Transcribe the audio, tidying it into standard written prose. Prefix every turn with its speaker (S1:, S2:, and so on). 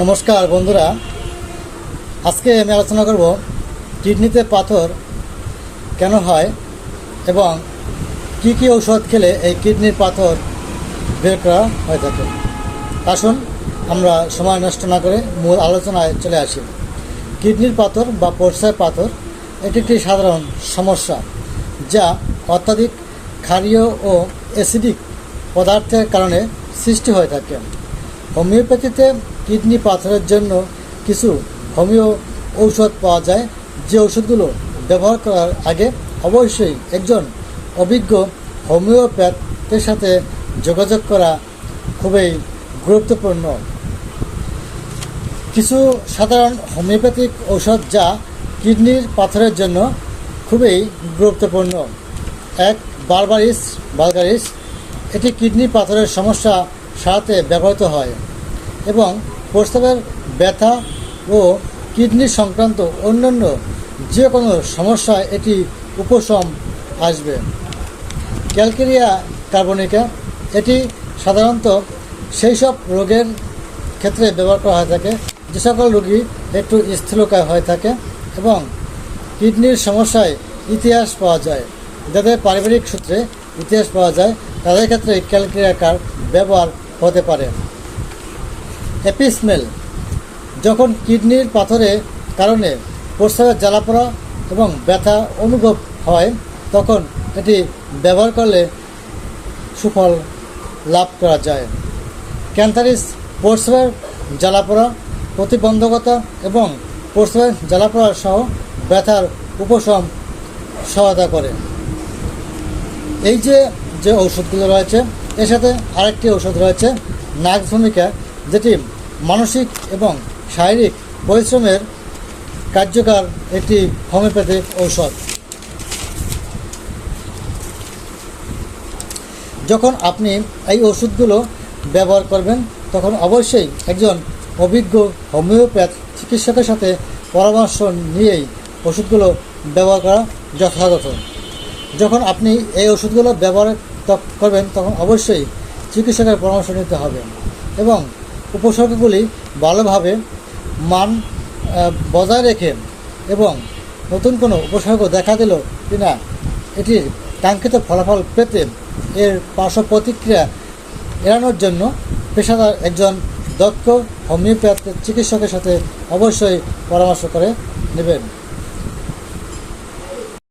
S1: নমস্কার বন্ধুরা, আজকে আমি আলোচনা করব কিডনিতে পাথর কেন হয় এবং কি কি ঔষধ খেলে এই কিডনির পাথর বের করা হয়ে থাকে। আসুন আমরা সময় নষ্ট না করে মূল আলোচনায় চলে আসি। কিডনির পাথর বা প্রস্রাব পাথর এটি একটি সাধারণ সমস্যা যা অত্যাধিক ক্ষারীয় ও অ্যাসিডিক পদার্থের কারণে সৃষ্টি হয়ে থাকে। হোমিওপ্যাথিতে কিডনি পাথরের জন্য কিছু হোমিও ঔষধ পাওয়া যায়, যে ওষুধগুলো ব্যবহার করার আগে অবশ্যই একজন অভিজ্ঞ হোমিওপ্যাথের সাথে যোগাযোগ করা খুবই গুরুত্বপূর্ণ। কিছু সাধারণ হোমিওপ্যাথিক ঔষধ যা কিডনির পাথরের জন্য খুবই গুরুত্বপূর্ণ। এক, বারবারিস ভালগারিস। এটি কিডনি পাথরের সমস্যা সারাতে ব্যবহৃত হয় এবং প্রস্রাবের ব্যথা ও কিডনি সংক্রান্ত অন্যান্য যে কোনো সমস্যায় এটি উপশম আসবে। Calcarea carbonica. এটি সাধারণত সেই সব রোগের ক্ষেত্রে ব্যবহার করা হয়ে থাকে যে সকল রোগী একটু স্থূলকায় হয়ে থাকে এবং কিডনির সমস্যায় ইতিহাস পাওয়া যায়, যাদের পারিবারিক সূত্রে ইতিহাস পাওয়া যায়, তাদের ক্ষেত্রে ক্যালকেরিয়া কার্ব ব্যবহার হতে পারে। এপিসমেল। যখন কিডনির পাথরের কারণে প্রস্রাবের জ্বালাপোড়া এবং ব্যথা অনুভব হয়, তখন এটি ব্যবহার করলে সুফল লাভ করা যায়। ক্যান্থারিস। প্রস্রাবের জ্বালাপোড়া প্রতিবন্ধকতা এবং প্রস্রাবের জ্বালাপোড়া সহ ব্যথার উপশম সহায়তা করে। এই যে ঔষধগুলো রয়েছে, এর সাথে আরেকটি ঔষধ রয়েছে নাক্স ভূমিকা, যেটি মানসিক এবং শারীরিক পরিশ্রমের কার্যকর একটি হোমিওপ্যাথিক ঔষধ। যখন আপনি এই ওষুধগুলো ব্যবহার করবেন, তখন অবশ্যই একজন অভিজ্ঞ হোমিওপ্যাথ চিকিৎসকের সাথে পরামর্শ নিয়েই ওষুধগুলো ব্যবহার করা যথাযথ। যখন আপনি এই ওষুধগুলো ব্যবহার করবেন, তখন অবশ্যই চিকিৎসকের পরামর্শ নিতে হবে এবং উপসর্গগুলি ভালোভাবে মান বজায় রেখে এবং নতুন কোনো উপসর্গ দেখা দিল কিনা এটির কাঙ্ক্ষিত ফলাফল পেতে এর পার্শ্ব প্রতিক্রিয়া এড়ানোর জন্য পেশাদার একজন দক্ষ হোমিওপ্যাথ চিকিৎসকের সাথে অবশ্যই পরামর্শ করে নেবেন।